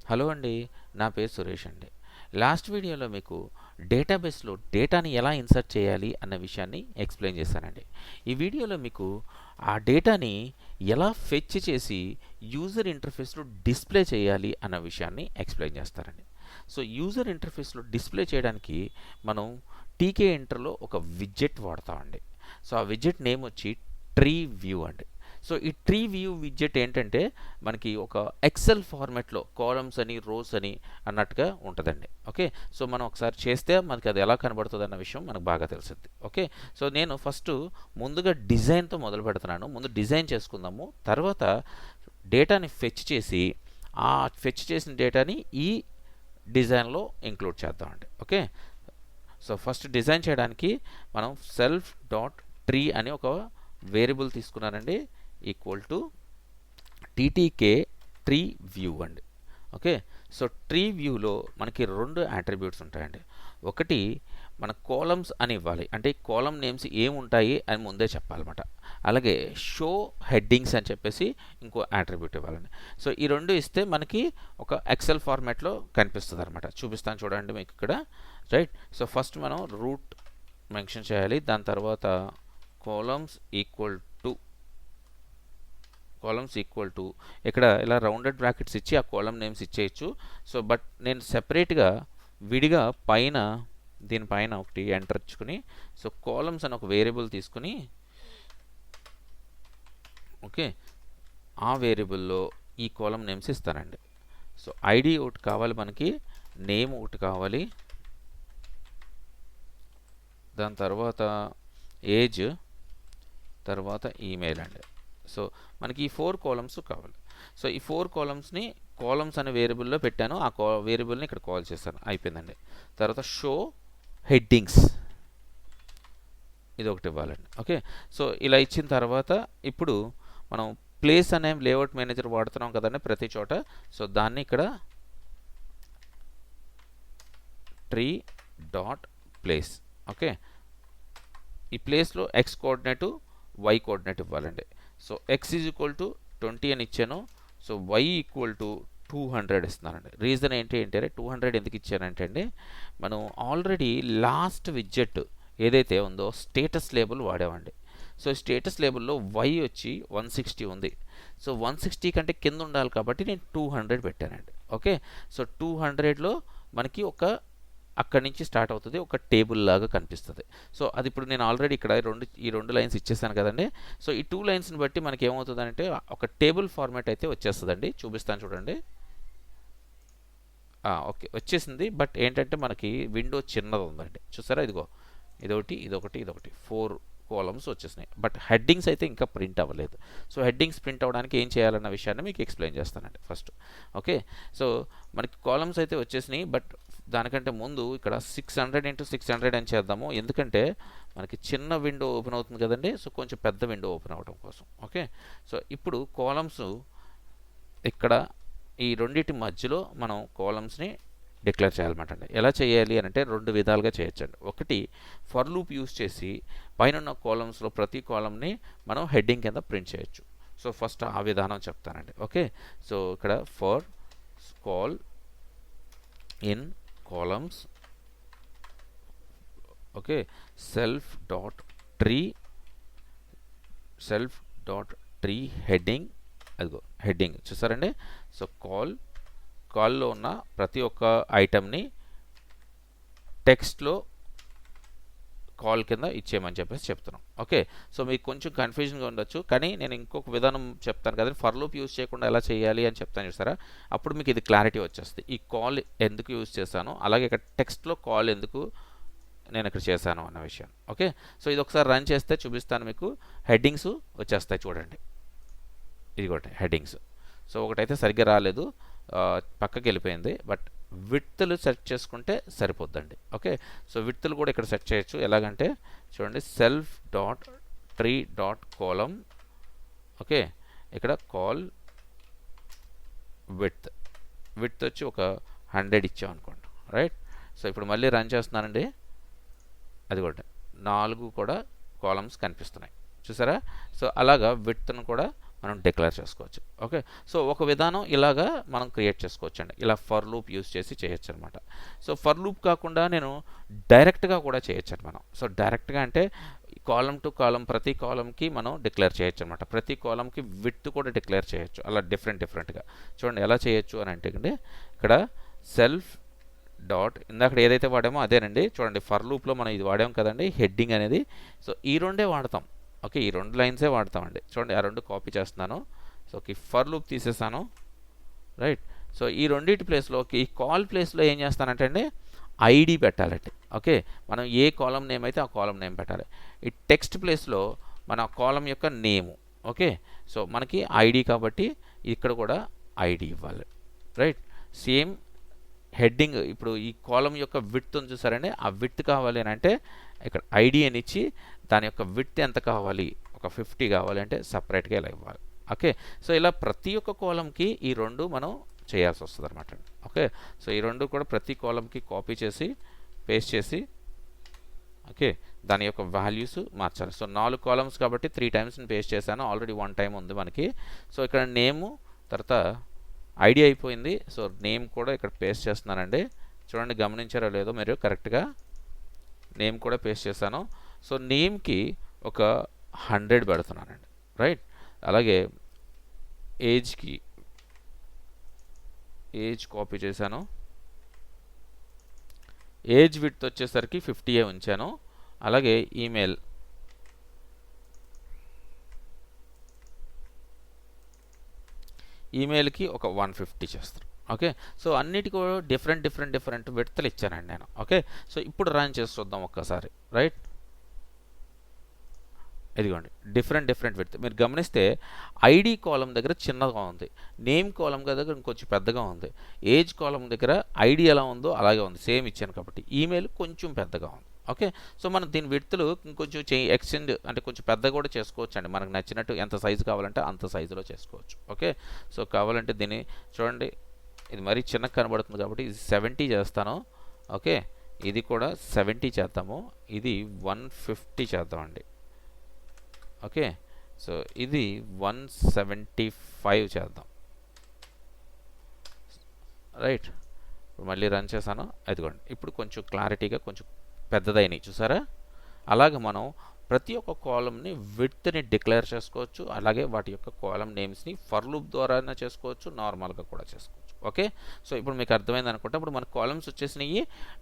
Hello అండి. నా పేరు సురేష్ అండి. లాస్ట్ వీడియోలో మీకు డేటాబేస్‌లో డేటాని ఎలా ఇన్సర్ట్ చేయాలి అన్న విషయాన్ని ఎక్స్‌ప్లెయిన్ చేశానండి. ఈ వీడియోలో మీకు ఆ డేటాని ఎలా ఫెచ్ చేసి యూజర్ ఇంటర్ఫేస్‌లో డిస్‌ప్లే చేయాలి అన్న విషయాన్ని ఎక్స్‌ప్లెయిన్ చేస్తానండి. సో, యూజర్ ఇంటర్ఫేస్‌లో డిస్‌ప్లే చేయడానికి మనం టీకే ఎంటర్‌లో ఒక విడ్జెట్ వాడతామండి. సో, ఆ విడ్జెట్ నేమ్ వచ్చి ట్రీ వ్యూ అండి. సో, ఈ ట్రీ వ్యూ విడ్జెట్ ఏంటంటే మనకి ఒక ఎక్సెల్ ఫార్మాట్‌లో కాలమ్స్ అని, రోస్ అని అన్నట్టుగా ఉంటదండి. ఓకే. సో, మనం ఒకసారి చేస్తే మనకి అది ఎలా కనబడుతదన్న విషయం మనకు బాగా తెలిసిద్ది. ఓకే. సో, నేను ముందుగా డిజైన్‌తో మొదలుపెడుతున్నాను. ముందు డిజైన్ చేసుకుందాము. తర్వాత డేటాని ఫెచ్ చేసి, ఆ ఫెచ్ చేసిన డేటాని ఈ డిజైన్‌లో ఇంక్లూడ్ చేద్దామండి. ఓకే. సో, ఫస్ట్ డిజైన్ చేయడానికి మనం సెల్ఫ్ డాట్ ట్రీ అని ఒక వేరియబుల్ తీసుకున్నానండి. Equal to TTK tree view అండి. ఓకే. సో, ట్రీ వ్యూలో మనకి 2 అట్రిబ్యూట్స్ ఉంటాయండి. ఒకటి మన కాలమ్స్ అని ఇవ్వాలి. అంటే కాలమ్ నేమ్స్ ఏముంటాయి అని ముందే చెప్పాలన్నమాట. అలాగే షో హెడ్డింగ్స్ అని చెప్పేసి ఇంకో అట్రిబ్యూట్ ఇవ్వాలండి. సో, ఈ 2 ఇస్తే మనకి ఒక ఎక్సెల్ ఫార్మాట్‌లో కనిపిస్తదనమాట. చూపిస్తాను చూడండి మీకు ఇక్కడ. రైట్. సో, ఫస్ట్ మనం రూట్ మెన్షన్ చేయాలి. దాని తర్వాత కాలమ్స్ ఈక్వల్ టు ఇక్కడ ఇలా రౌండెడ్ బ్రాకెట్స్ ఇచ్చి ఆ కాలమ్ నేమ్స్ ఇచ్చేయచ్చు. సో, బట్ నేను సెపరేట్‌గా విడిగా దీనిపైన ఒకటి ఎంటర్ ఇచ్చుకుని, సో, కాలమ్స్ అని ఒక వేరియబుల్ తీసుకుని, ఓకే, ఆ వేరియబుల్‌లో ఈ కాలమ్ నేమ్స్ ఇస్తానండి. సో, ఐడి ఒకటి కావాలి మనకి, నేమ్ ఒకటి కావాలి, దాని తర్వాత ఏజ్, తర్వాత ఈమెయిల్ అండి. సో, మనకి ఈ 4 కాలమ్స్ కావాలి. సో, ఈ 4 కాలమ్స్‌ని కాలమ్స్ అనే వేరియబుల్‌లో పెట్టాను. ఆ వేరియబుల్‌ని ఇక్కడ కాల్ చేశాను. అయిపోయిందండి. తర్వాత షో హెడ్డింగ్స్ ఇది ఒకటి ఇవ్వాలండి. ఓకే. సో, ఇలా ఇచ్చిన తర్వాత ఇప్పుడు మనం ప్లేస్ అనే లేఅవుట్ మేనేజర్ వాడుతున్నాం కదండి ప్రతి చోట. సో, దాన్ని ఇక్కడ ట్రీ డాట్ ప్లేస్. ఓకే. ఈ ప్లేస్‌లో ఎక్స్ కోఆర్డినేటు, వై కోఆర్డినేట్ ఇవ్వాలండి. So, X is equal to 20 అని ఇచ్చాను. సో, వై ఈక్వల్ టు 200 ఇస్తున్నానండి. రీజన్ ఏంటి అంటే 200 ఎందుకు ఇచ్చానంటే అండి, మనం ఆల్రెడీ లాస్ట్ విడ్జెట్ ఏదైతే ఉందో స్టేటస్ లేబుల్ వాడామండి. సో, స్టేటస్ లేబుల్లో వై వచ్చి 160 ఉంది. సో, 160 కంటే కింద ఉండాలి కాబట్టి నేను 200 పెట్టానండి. ఓకే. సో, 200లో మనకి అక్కడి నుంచి స్టార్ట్ అవుతుంది, ఒక టేబుల్ లాగా కనిపిస్తుంది. సో, అది ఇప్పుడు నేను ఆల్రెడీ ఇక్కడ ఈ రెండు లైన్స్ ఇచ్చేసాను కదండి. సో, ఈ 2 లైన్స్ని బట్టి మనకి ఏమవుతుందంటే ఒక టేబుల్ ఫార్మాట్ అయితే వచ్చేస్తుందండి. చూపిస్తాను చూడండి. ఓకే, వచ్చేసింది. బట్ ఏంటంటే మనకి విండో చిన్నది ఉందండి. చూసారా, ఇదొకటి 4 కాలమ్స్ వచ్చేసినాయి. బట్ హెడ్డింగ్స్ అయితే ఇంకా ప్రింట్ అవ్వలేదు. సో, హెడ్డింగ్స్ ప్రింట్ అవ్వడానికి ఏం చేయాలన్న విషయాన్ని మీకు ఎక్స్ప్లెయిన్ చేస్తానండి ఫస్ట్. ఓకే. సో, మనకి కాలమ్స్ అయితే వచ్చేసినాయి. బట్ దానికంటే ముందు ఇక్కడ 600 × 600 అని చేద్దాము. ఎందుకంటే మనకి చిన్న విండో ఓపెన్ అవుతుంది కదండి. సో, కొంచెం పెద్ద విండో ఓపెన్ అవ్వడం కోసం. ఓకే. సో, ఇప్పుడు కాలమ్స్ ఇక్కడ ఈ రెండింటి మధ్యలో మనం కాలమ్స్ని డిక్లేర్ చేయాలన్నమాట అండి. ఎలా చేయాలి అని అంటే 2 విధాలుగా చేయొచ్చండి. ఒకటి, ఫర్ లూప్ యూస్ చేసి పైన ఉన్న కాలమ్స్లో ప్రతి కాలమ్ని మనం హెడ్డింగ్ కింద ప్రింట్ చేయొచ్చు. సో, ఫస్ట్ ఆ విధానం చెప్తానండి. ఓకే. సో, ఇక్కడ for call in columns, okay, self dot tree heading, అదిగో హెడ్డింగ్ చూసారండి. సో, కాల్లో ఉన్న ప్రతి ఒక్క ఐటమ్ని టెక్స్ట్లో కాల్ కింద ఇచ్చేయమని చెప్పేసి చెప్తున్నాం. ఓకే. సో, మీకు కొంచెం కన్ఫ్యూజన్గా ఉండొచ్చు, కానీ నేను ఇంకొక విధానం చెప్తాను కదండి. ఫర్ లూప్ యూజ్ చేయకుండా ఎలా చేయాలి అని చెప్తాను చూసారా, అప్పుడు మీకు ఇది క్లారిటీ వచ్చేస్తుంది. ఈ కాల్ ఎందుకు యూజ్ చేశాను, అలాగే ఇక్కడ టెక్స్ట్లో కాల్ ఎందుకు నేను ఇక్కడ చేశాను అన్న విషయం. ఓకే. సో, ఇది ఒకసారి రన్ చేస్తే చూపిస్తాను మీకు. హెడ్డింగ్స్ వచ్చేస్తాయి చూడండి. ఇదిగోటి హెడ్డింగ్స్. సో, ఒకటైతే సరిగ్గా రాలేదు, పక్కకి వెళ్ళిపోయింది. బట్ విడ్త్లు సెట్ చేసుకుంటే సరిపోద్దండి. ఓకే. సో, విడ్త్లు కూడా ఇక్కడ సెట్ చేయొచ్చు. ఎలాగంటే చూడండి, self dot tree dot column, okay, ఇక్కడ కాల్ విడ్త్ వచ్చి ఒక 100 ఇచ్చాం అనుకోండి. రైట్. సో, ఇప్పుడు మళ్ళీ రన్ చేస్తున్నానండి. అదిగోండి 4 కూడా కాలమ్స్ కనిపిస్తున్నాయి చూసారా. సో, అలాగా విడ్త్ను కూడా మనం డిక్లేర్ చేసుకోవచ్చు. ఓకే, సో ఒక విధానం ఇలాగా మనం క్రియేట్ చేసుకోవచ్చు అండి. ఇలా ఫర్ లూప్ యూస్ చేసి చేయొచ్చు అనమాట. సో ఫర్ లూప్ కాకుండా నేను డైరెక్ట్గా కూడా చేయొచ్చు అండి మనం. సో డైరెక్ట్గా అంటే కాలం టు కాలం ప్రతి కాలంకి మనం డిక్లేర్ చేయొచ్చు అనమాట. ప్రతి కాలంకి విడ్త్ కూడా డిక్లేర్ చేయొచ్చు. అలా డిఫరెంట్గా చూడండి ఎలా చేయొచ్చు అని అంటే ఇక్కడ సెల్ఫ్ డాట్ ఇందాక ఏదైతే వాడామో అదేనండి. చూడండి ఫర్ లూప్లో మనం ఇది వాడాం కదండి హెడ్డింగ్ అనేది. సో ఈ రెండే వాడతాం. ఓకే, ఈ 2 లైన్సే వాడతామండి. చూడండి ఆ 2 కాపీ చేస్తున్నాను. సో ఫర్ లూప్ తీసేసాను. రైట్, సో ఈ రెండింటి ప్లేస్లో ఈ కాల్ ప్లేస్లో ఏం చేస్తానంటే అండి ఐడి పెట్టాలండి. ఓకే, మనం ఏ కాలం నేమ్ అయితే ఆ కాలం నేమ్ పెట్టాలి. ఈ టెక్స్ట్ ప్లేస్లో మన కాలం యొక్క నేము. ఓకే, సో మనకి ఐడి కాబట్టి ఇక్కడ కూడా ఐడి ఇవ్వాలి. రైట్, సేమ్ హెడ్డింగ్ ఇప్పుడు ఈ కాలం యొక్క విడ్త్ ఉంది చూసారండి, ఆ విడ్త్ కావాలి అని అంటే ఇక్కడ ఐడి అని ఇచ్చి దాని యొక్క విడ్త్ ఎంత కావాలి, ఒక 50 కావాలి అంటే సపరేట్గా ఇలా ఇవ్వాలి. ఓకే, సో ఇలా ప్రతి ఒక్క కాలంకి ఈ 2 మనం చేయాల్సి వస్తుంది అనమాట. ఓకే, సో ఈ 2 కూడా ప్రతి కాలంకి కాపీ చేసి పేస్ట్ చేసి ఓకే దాని యొక్క వాల్యూస్ మార్చాలి. సో 4 కాలమ్స్ కాబట్టి 3 టైమ్స్ నేను పేస్ట్ చేశాను. ఆల్రెడీ 1 టైం ఉంది మనకి. సో ఇక్కడ నేము తర్వాత ఐడి అయిపోయింది. సో నేమ్ కూడా ఇక్కడ పేస్ట్ చేస్తున్నానండి. చూడండి గమనించారో లేదో మీరు, కరెక్ట్గా నేమ్ కూడా పేస్ట్ చేశాను. సో నేమ్కి ఒక 100 పెడుతున్నానండి. రైట్, అలాగే ఏజ్కి ఏజ్ కాపీ చేశాను. ఏజ్ విడ్త్ వచ్చేసరికి 50 ఉంచాను. అలాగే ఈమెయిల్కి ఒక 150 చేస్తాను. ఓకే, సో అన్నిటికీ కూడా డిఫరెంట్ విడ్త్లు ఇచ్చానండి నేను. ఓకే, సో ఇప్పుడు రన్ చేసి చూద్దాం ఒక్కసారి. రైట్, ఇదిగోండి డిఫరెంట్ విడ్త్ మీరు గమనిస్తే ఐడి కాలం దగ్గర చిన్నగా ఉంది, నేమ్ కాలం దగ్గర ఇంకొంచెం పెద్దగా ఉంది, ఏజ్ కాలం దగ్గర ఐడి ఎలా ఉందో అలాగే ఉంది, సేమ్ ఇచ్చాను కాబట్టి. ఈమెయిల్ కొంచెం పెద్దగా ఉంది. ఓకే, సో మనం దీని విడ్త్లు ఇంకొంచెం ఎక్స్టెండ్ అంటే కొంచెం పెద్ద కూడా చేసుకోవచ్చు అండి. మనకు నచ్చినట్టు ఎంత సైజు కావాలంటే అంత సైజులో చేసుకోవచ్చు. ఓకే, సో కావాలంటే దీన్ని చూడండి ఇది మరీ చిన్నగా కనబడుతుంది కాబట్టి ఇది 70 చేస్తాను. ఓకే, ఇది కూడా 70 చేద్దాము. ఇది 150 చేద్దామండి. ఓకే, సో ఇది 175 చేద్దాం. రైట్, మళ్ళీ రన్ చేశాను. అదిగోండి ఇప్పుడు కొంచెం క్లారిటీగా కొంచెం పెద్దదైనవి చూసారా. అలాగే మనం ప్రతి ఒక్క కాలంని విడ్త్ని డిక్లేర్ చేసుకోవచ్చు. అలాగే వాటి యొక్క కాలం నేమ్స్ని ఫర్ లూప్ ద్వారా చేసుకోవచ్చు, నార్మల్గా కూడా చేసుకోవచ్చు. ఓకే, సో ఇప్పుడు మీకు అర్థమైంది అనుకుంటే ఇప్పుడు మన కాలమ్స్ వచ్చేసినాయి.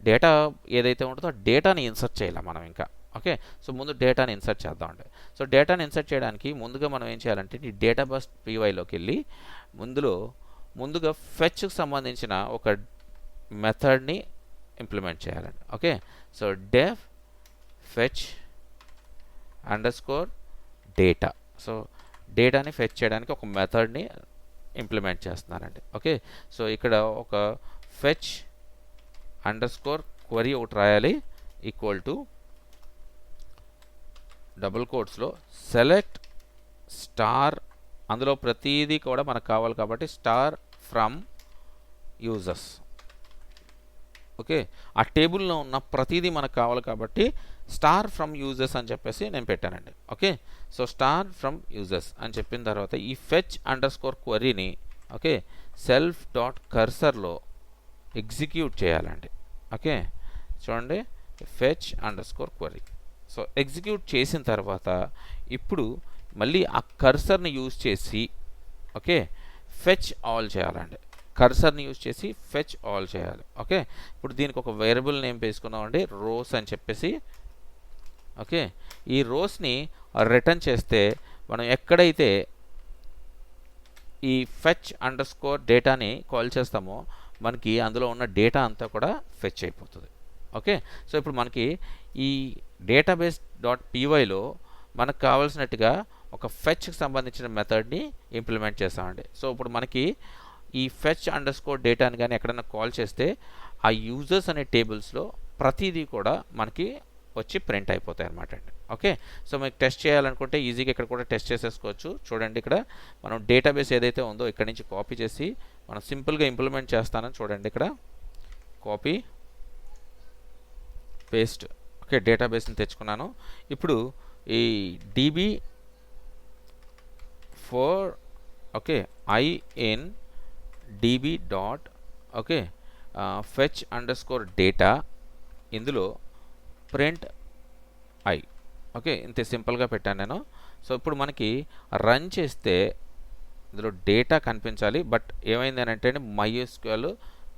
డేటా ఏదైతే ఉంటుందో ఆ డేటాని ఇన్సర్ట్ చేయాలి మనం ఇంకా. ఓకే, సో ముందు డేటాని ఇన్సర్ట్ చేద్దామండి. సో డేటాని ఇన్సర్ట్ చేయడానికి ముందుగా మనం ఏం చేయాలంటే ఈ డేటాబేస్ పీవైలోకి వెళ్ళి ముందుగా ఫెచ్కి సంబంధించిన ఒక మెథడ్ని ఇంప్లిమెంట్ చేయాలండి. Okay, so def fetch underscore data. So డేటాని ఫెచ్ చేయడానికి ఒక మెథడ్ని ఇంప్లిమెంట్ చేస్తున్నానండి. ఓకే, సో ఇక్కడ ఒక ఫెచ్ అండర్స్కోర్ క్వరీ ఒకటి రాయాలి ఈక్వల్ టు డబుల్ కోట్స్లో సెలెక్ట్ స్టార్, అందులో ప్రతిదీ కూడా మనకు కావాలి కాబట్టి స్టార్ ఫ్రమ్ యూజర్స్. ఓకే, ఆ టేబుల్లో ఉన్న ప్రతిదీ మనకు కావాలి కాబట్టి స్టార్ ఫ్రమ్ యూజర్స్ అని చెప్పేసి నేను పెట్టానండి. Okay, so star from users అని చెప్పిన తర్వాత ఈ ఫెచ్ అండర్స్కోర్ క్వరీని ఓకే సెల్ఫ్ డాట్ కర్సర్లో ఎగ్జిక్యూట్ చేయాలండి. ఓకే, చూడండి fetch underscore query. So execute చేసిన తర్వాత ఇప్పుడు మళ్ళీ ఆ కర్సర్ని యూజ్ చేసి ఓకే ఫెచ్ ఆల్ చేయాలండి. కర్సర్ని యూజ్ చేసి ఫెచ్ ఆల్ చేయాలి. ఓకే, ఇప్పుడు దీనికి ఒక వేరియబుల్ నేమ్ వేసుకున్నామండి రోస్ అని చెప్పేసి. ఓకే, ఈ రోస్ని రిటర్న్ చేస్తే మనం ఎక్కడైతే ఈ ఫెచ్ అండర్స్కోర్ డేటాని కాల్ చేస్తామో మనకి అందులో ఉన్న డేటా అంతా కూడా ఫెచ్ అయిపోతుంది. ఓకే, సో ఇప్పుడు మనకి ఈ డేటాబేస్ డాట్ పీవైలో మనకు కావాల్సినట్టుగా ఒక ఫెచ్కి సంబంధించిన మెథడ్ని ఇంప్లిమెంట్ చేస్తామండి. సో ఇప్పుడు మనకి ఈ ఫెచ్ అండర్స్కోర్ డేటాని కానీ ఎక్కడైనా కాల్ చేస్తే ఆ యూజర్స్ అనే టేబుల్స్లో ప్రతిదీ కూడా మనకి వచ్చి ప్రింట్ అయిపోతాయి అన్నమాట అండి. ఓకే, సో మీకు టెస్ట్ చేయాలనుకుంటే ఈజీగా ఇక్కడ కూడా టెస్ట్ చేసేసుకోవచ్చు. చూడండి ఇక్కడ మనం డేటాబేస్ ఏదైతే ఉందో ఇక్కడ నుంచి కాపీ చేసి మనం సింపుల్గా ఇంప్లిమెంట్ చేస్తానని చూడండి. ఇక్కడ కాపీ పేస్ట్. ఓకే, డేటాబేస్ని తెచ్చుకున్నాను. ఇప్పుడు ఈ DB for okay i in db dot okay fetch underscore data ఇందులో ప్రింట్ ఐ ఓకే ఇంత సింపుల్గా పెట్టాను నేను. సో ఇప్పుడు మనకి రన్ చేస్తే ఇందులో డేటా కనిపించాలి, బట్ ఏమైంది అని అంటే MySQL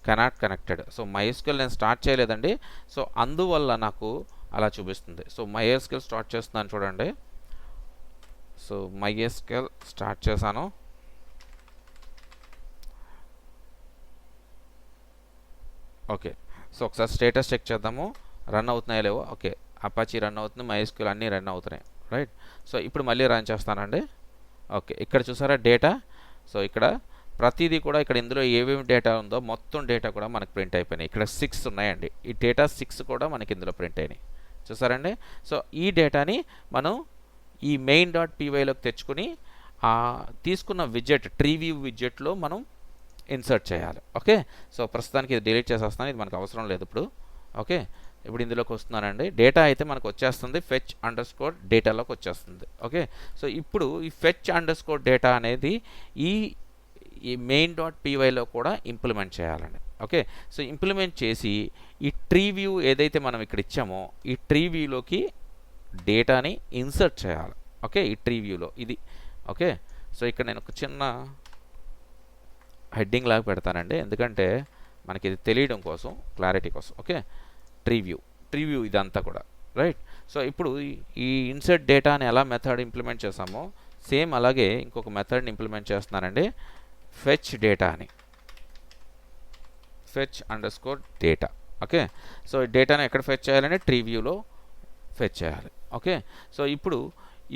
cannot connected. So MySQL నేను స్టార్ట్ చేయలేదండి, సో అందువల్ల నాకు అలా చూపిస్తుంది. సో MySQL స్టార్ట్ చేస్తున్నాను చూడండి. సో MySQL స్టార్ట్ చేశాను. ఓకే, సో ఒకసారి స్టేటస్ చెక్ చేద్దాము, రన్ అవుతున్నాయో లేవో. ఓకే, అపాచీ రన్ అవుతుంది, MySQL అన్నీ రన్ అవుతున్నాయి, రైట్. సో ఇప్పుడు మళ్ళీ రన్ చేస్తానండి. ఓకే, ఇక్కడ చూసారా డేటా. సో ఇక్కడ ప్రతిదీ కూడా ఇక్కడ ఇందులో ఏమేమి డేటా ఉందో మొత్తం డేటా కూడా మనకు ప్రింట్ అయిపోయినాయి. ఇక్కడ 6 ఉన్నాయండి, ఈ డేటా 6 కూడా మనకి ఇందులో ప్రింట్ అయినాయి, చూసారండి. సో ఈ డేటాని మనం ఈ మెయిన్ డాట్ పీవైలోకి తెచ్చుకుని తీసుకున్న విడ్జెట్ ట్రీ వ్యూ విడ్జెట్లో మనం ఇన్సర్ట్ చేయాలి. ఓకే, సో ప్రస్తుతానికి ఇది డిలీట్ చేసేస్తాను, ఇది మనకు అవసరం లేదు ఇప్పుడు. ఓకే, ఇప్పుడు ఇందులోకి వస్తున్నానండి. డేటా అయితే మనకు వచ్చేస్తుంది, ఫెచ్ అండర్ స్కోర్ డేటాలోకి వచ్చేస్తుంది. ఓకే, సో ఇప్పుడు ఈ ఫెచ్ అండర్ స్కోర్ డేటా అనేది ఈ మెయిన్ డాట్ పీవైలో కూడా ఇంప్లిమెంట్ చేయాలండి. ఓకే, సో ఇంప్లిమెంట్ చేసి ఈ ట్రీ వ్యూ ఏదైతే మనం ఇక్కడ ఇచ్చామో ఈ ట్రీ వ్యూలోకి డేటాని ఇన్సర్ట్ చేయాలి. ఓకే, ఈ ట్రీ వ్యూలో ఇది. ఓకే, సో ఇక్కడ నేను ఒక చిన్న హెడ్డింగ్ లాగా పెడతానండి, ఎందుకంటే మనకి ఇది తెలియడం కోసం, క్లారిటీ కోసం. ఓకే, ట్రీ వ్యూ ఇదంతా కూడా, రైట్. సో ఇప్పుడు ఈ ఇన్సర్ట్ డేటాని ఎలా మెథడ్ ఇంప్లిమెంట్ చేసామో సేమ్ అలాగే ఇంకొక మెథడ్ని ఇంప్లిమెంట్ చేస్తున్నానండి, ఫెచ్ డేటా అని, fetch underscore data. Okay, so ఈ డేటాని ఎక్కడ ఫెచ్ చేయాలంటే ట్రీ వ్యూలో ఫెచ్ చేయాలి. ఓకే, సో ఇప్పుడు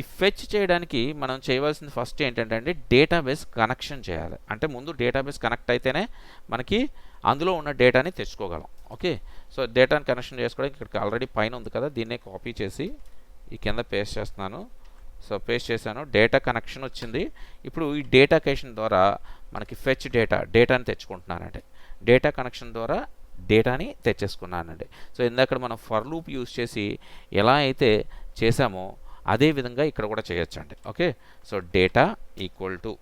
ఈ ఫెచ్ చేయడానికి మనం చేయవలసింది ఫస్ట్ ఏంటంటే అండి డేటాబేస్ కనెక్షన్ చేయాలి. అంటే ముందు డేటాబేస్ కనెక్ట్ అయితేనే మనకి అందులో ఉన్న డేటాని తెచ్చుకోగలం. ఓకే, సో డేటాని కనెక్షన్ చేసుకోవడానికి ఇక్కడ ఆల్రెడీ పైన ఉంది కదా, దీన్నే కాపీ చేసి ఈ కింద పేస్ట్ చేస్తున్నాను. సో పేస్ట్ చేశాను, డేటా కనెక్షన్ వచ్చింది. ఇప్పుడు ఈ డేటా కనెక్షన్ ద్వారా మనకి ఫెచ్ డేటాని తెచ్చుకుంటున్నానండి. డేటా కనెక్షన్ ద్వారా డేటాని తెచ్చేసుకున్నానండి. సో ఇందాక మనం ఫర్ లూప్ యూజ్ చేసి ఎలా అయితే చేసామో అదే విధంగా ఇక్కడ కూడా చేయొచ్చండి. Okay, so data equal to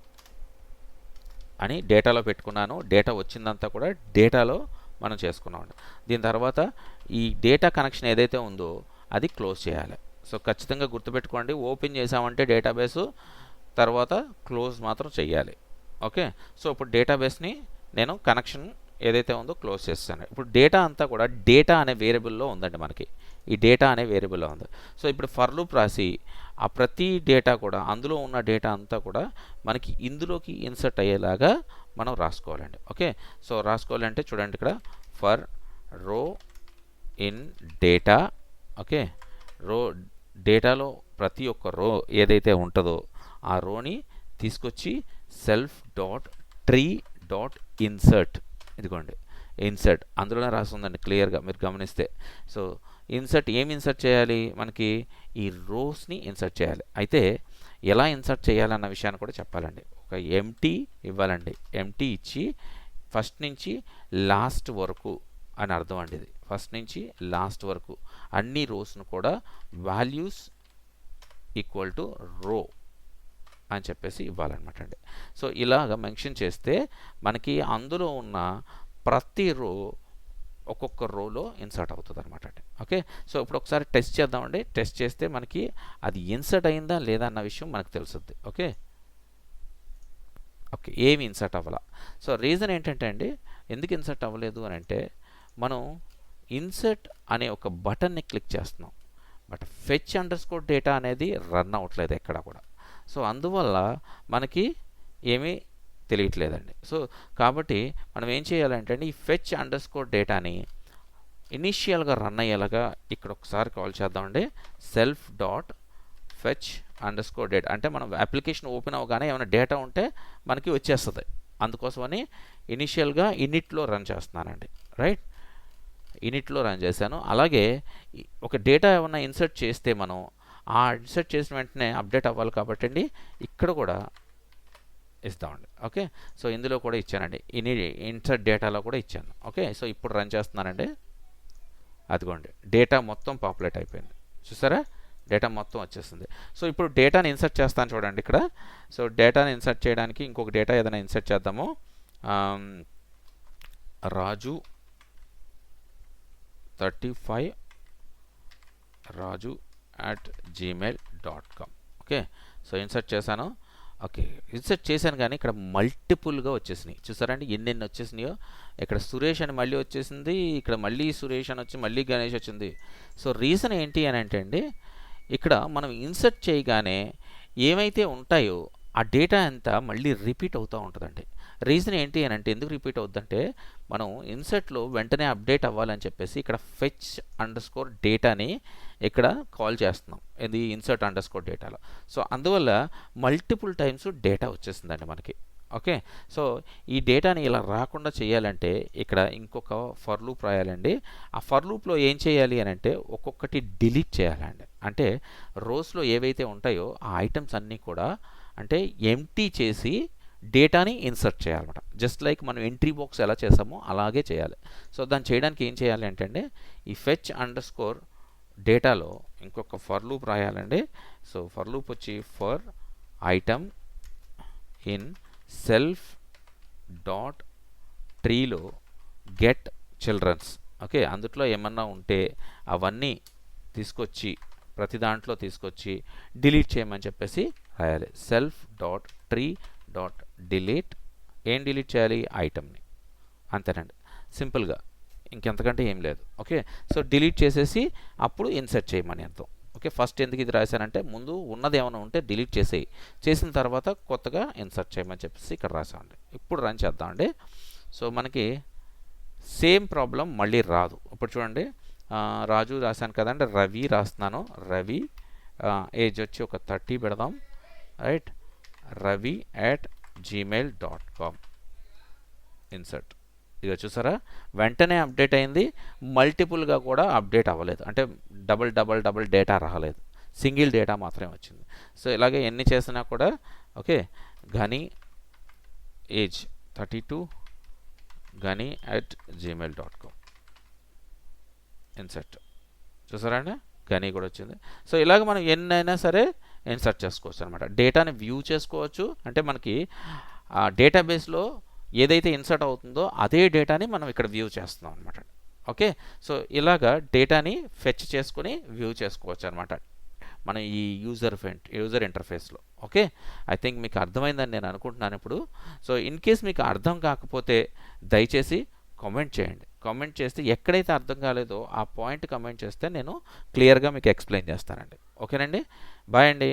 అని డేటాలో పెట్టుకున్నాను, డేటా వచ్చిందంతా కూడా డేటాలో మనం చేసుకున్నామండి. దీని తర్వాత ఈ డేటా కనెక్షన్ ఏదైతే ఉందో అది క్లోజ్ చేయాలి. సో ఖచ్చితంగా గుర్తుపెట్టుకోండి, ఓపెన్ చేసామంటే డేటాబేసు, తర్వాత క్లోజ్ మాత్రం చేయాలి. ఓకే, సో ఇప్పుడు డేటాబేస్ని నేను కనెక్షన్ ఏదైతే ఉందో క్లోజ్ చేస్తాను. ఇప్పుడు డేటా అంతా కూడా డేటా అనే వేరియబుల్లో ఉందండి, మనకి ఈ డేటా అనే వేరియబుల్లో ఉంది. సో ఇప్పుడు ఫర్ లూప్ రాసి ఆ ప్రతి డేటా కూడా అందులో ఉన్న డేటా అంతా కూడా మనకి ఇందులోకి ఇన్సర్ట్ అయ్యేలాగా మనం రాసుకోవాలండి. ఓకే, సో రాసుకోవాలంటే చూడండి ఇక్కడ ఫర్ రో ఇన్ డేటా. ఓకే, రో డేటాలో ప్రతి ఒక్క రో ఏదైతే ఉంటుందో ఆ రోని తీసుకొచ్చి self dot tree dot insert, ఇదిగోండి ఇన్సర్ట్ అందులోనే రాస్తుందండి క్లియర్గా మీరు గమనిస్తే. సో ఇన్సర్ట్ ఏమి ఇన్సర్ట్ చేయాలి, మనకి ఈ రోస్ని ఇన్సర్ట్ చేయాలి. అయితే ఎలా ఇన్సర్ట్ చేయాలన్న విషయాన్ని కూడా చెప్పాలండి. ఒక ఎంటీ ఇవ్వాలండి, ఎంటీ ఇచ్చి ఫస్ట్ నుంచి లాస్ట్ వరకు అని అర్థం అండి. ఇది ఫస్ట్ నుంచి లాస్ట్ వరకు అన్ని రోస్ను కూడా వాల్యూస్ ఈక్వల్ టు రో అని చెప్పేసి ఇవ్వాలన్నమాట అండి. సో ఇలాగ మెన్షన్ చేస్తే మనకి అందులో ఉన్న ప్రతి రో ఒక్కొక్క రోలో ఇన్సర్ట్ అవుతుంది అనమాట అండి. ఓకే, సో ఇప్పుడు ఒకసారి టెస్ట్ చేద్దామండి. టెస్ట్ చేస్తే మనకి అది ఇన్సర్ట్ అయిందా లేదా అన్న విషయం మనకు తెలుస్తుంది. ఓకే, ఓకే ఏమి ఇన్సర్ట్ అవ్వాలా. సో రీజన్ ఏంటంటే అండి ఎందుకు ఇన్సర్ట్ అవ్వలేదు అని అంటే మనం ఇన్సర్ట్ అనే ఒక బటన్ని క్లిక్ చేస్తున్నాం, but fetch underscore data అనేది రన్ అవ్వట్లేదు ఎక్కడ కూడా. సో అందువల్ల మనకి ఏమీ తెలియట్లేదండి. సో కాబట్టి మనం ఏం చేయాలంటే ఈ ఫెచ్ అండర్ స్కోర్ డేటాని ఇనీషియల్గా రన్ అయ్యేలాగా ఇక్కడ ఒకసారి కాల్ చేద్దామండి, self dot fetch underscore data. అంటే మనం అప్లికేషన్ ఓపెన్ అవ్వగానే ఏమైనా డేటా ఉంటే మనకి వచ్చేస్తుంది, అందుకోసమని ఇనీషియల్గా ఇనిట్లో రన్ చేస్తున్నానండి. రైట్, ఇనిట్లో రన్ చేశాను. అలాగే ఒక డేటా ఏమన్నా ఇన్సర్ట్ చేస్తే మనం ఆ ఇన్సర్ట్ చేసిన వెంటనే అప్డేట్ అవ్వాలి కాబట్టి అండి ఇక్కడ కూడా ఇస్తామండి. ఓకే, సో ఇందులో కూడా ఇచ్చానండి, ఇన్సర్ట్ డేటాలో కూడా ఇచ్చాను. ఓకే, సో ఇప్పుడు రన్ చేస్తున్నానండి, అదిగోండి డేటా మొత్తం పాపులేట్ అయిపోయింది, చూసారా డేటా మొత్తం వచ్చేసింది. సో ఇప్పుడు డేటాని ఇన్సర్ట్ చేస్తాను చూడండి ఇక్కడ. సో డేటాని ఇన్సర్ట్ చేయడానికి ఇంకొక డేటా ఏదైనా ఇన్సర్ట్ చేద్దాము. రాజు 35 raju@gmail.com. ఓకే, సో ఇన్సర్ట్ చేశాను. ఓకే, ఇన్సర్ట్ చేశాను కానీ ఇక్కడ మల్టిపుల్గా వచ్చేసినాయి. చూసారండి ఎన్నెన్ని వచ్చేసినాయో. ఇక్కడ సురేష్ అని మళ్ళీ వచ్చేసింది, ఇక్కడ మళ్ళీ సురేష్ అని వచ్చి మళ్ళీ గణేష్ వచ్చింది. సో రీజన్ ఏంటి అని అంటే అండి, ఇక్కడ మనం ఇన్సర్ట్ చేయగానే ఏమైతే ఉంటాయో ఆ డేటా అంతా మళ్ళీ రిపీట్ అవుతూ ఉంటుందండి. రీజన్ ఏంటి అని అంటే ఎందుకు రిపీట్ అవుద్దంటే, మనం ఇన్సర్ట్లో వెంటనే అప్డేట్ అవ్వాలని చెప్పేసి ఇక్కడ ఫెచ్ అండర్స్కోర్ డేటాని ఇక్కడ కాల్ చేస్తున్నాం ఇది ఇన్సర్ట్ అండర్స్కోర్ డేటాలో. సో అందువల్ల మల్టిపుల్ టైమ్స్ డేటా వచ్చేసిందండి మనకి. ఓకే, సో ఈ డేటాని ఇలా రాకుండా చేయాలంటే ఇక్కడ ఇంకొక ఫర్ లూప్ రాయాలండి. ఆ ఫర్ లూప్లో ఏం చేయాలి అని అంటే ఒక్కొక్కటి డిలీట్ చేయాలండి. అంటే రోస్లో ఏవైతే ఉంటాయో ఆ ఐటమ్స్ అన్నీ కూడా అంటే ఎంటీ చేసి డేటాని ఇన్సర్ట్ చేయాలన్నమాట. జస్ట్ లైక్ మనం ఎంట్రీ బాక్స్ ఎలా చేసామో అలాగే చేయాలి. సో దాన్ని చేయడానికి ఏం చేయాలి అంటే అండి, ఈ ఫెచ్ అండర్స్కోర్ డేటాలో ఇంకొక ఫర్ లూప్ రాయాలండి. సో ఫర్ లూప్ వచ్చి for item in self dot ట్రీలో గెట్ చిల్డ్రన్స్. ఓకే, అందుట్లో ఏమన్నా ఉంటే అవన్నీ తీసుకొచ్చి ప్రతి దాంట్లో తీసుకొచ్చి డిలీట్ చేయమని చెప్పేసి రాయాలి. Self dot tree dot delete. ఏం డిలీట్ చేయాలి? ఐటమ్ని. అంతేనండి, సింపుల్గా, ఇంకెంతకంటే ఏం లేదు. ఓకే, సో డిలీట్ చేసేసి అప్పుడు ఇన్సర్ట్ చేయమని అర్థం. ఓకే, ఫస్ట్ ఎందుకు ఇది రాశానంటే ముందు ఉన్నది ఏమైనా ఉంటే డిలీట్ చేసేయి, చేసిన తర్వాత కొత్తగా ఇన్సర్ట్ చేయమని చెప్పేసి ఇక్కడ రాసామండి. ఇప్పుడు రన్ చేద్దామండి. సో మనకి సేమ్ ప్రాబ్లం మళ్ళీ రాదు. ఇప్పుడు చూడండి, రాజు రాశాను కదండి, రవి రాస్తున్నాను. రవి ఏజ్ వచ్చి ఒక 30 పెడదాం. Right, ravi@gmail.com insert. ఇక చూసారా వెంటనే అప్డేట్ అయింది, మల్టిపుల్గా కూడా అప్డేట్ అవ్వలేదు. అంటే డబుల్ డేటా రాలేదు, సింగిల్ డేటా మాత్రమే వచ్చింది. సో ఇలాగే ఎన్ని చేసినా కూడా ఓకే. గని ఏజ్ 32 gani@gmail.com ఇన్సర్ట్. చూసారా అండి, గని కూడా వచ్చింది. సో ఇలాగ మనం ఎన్నైనా సరే ఇన్సర్ట్ చేసుకోవచ్చు అనమాట. డేటాని వ్యూ చేసుకోవచ్చు. అంటే మనకి డేటాబేస్లో ఏదైతే ఇన్సర్ట్ అవుతుందో అదే డేటాని మనం ఇక్కడ వ్యూ చేస్తున్నాం అనమాట. ఓకే, సో ఇలాగా డేటాని ఫెచ్ చేసుకుని వ్యూ చేసుకోవచ్చు అనమాట మనం ఈ యూజర్ ఇంటర్ఫేస్లో. ఓకే, ఐ థింక్ మీకు అర్థమైందని నేను అనుకుంటున్నాను ఇప్పుడు. సో ఇన్ కేస్ మీకు అర్థం కాకపోతే దయచేసి కామెంట్ చేయండి. కామెంట్ చేస్తే ఎక్కడైతే అర్థం కాలేదో ఆ పాయింట్ కామెంట్ చేస్తే నేను క్లియర్గా మీకు ఎక్స్ప్లెయిన్ చేస్తానండి. ఓకేనండి, బాయ్ అండి.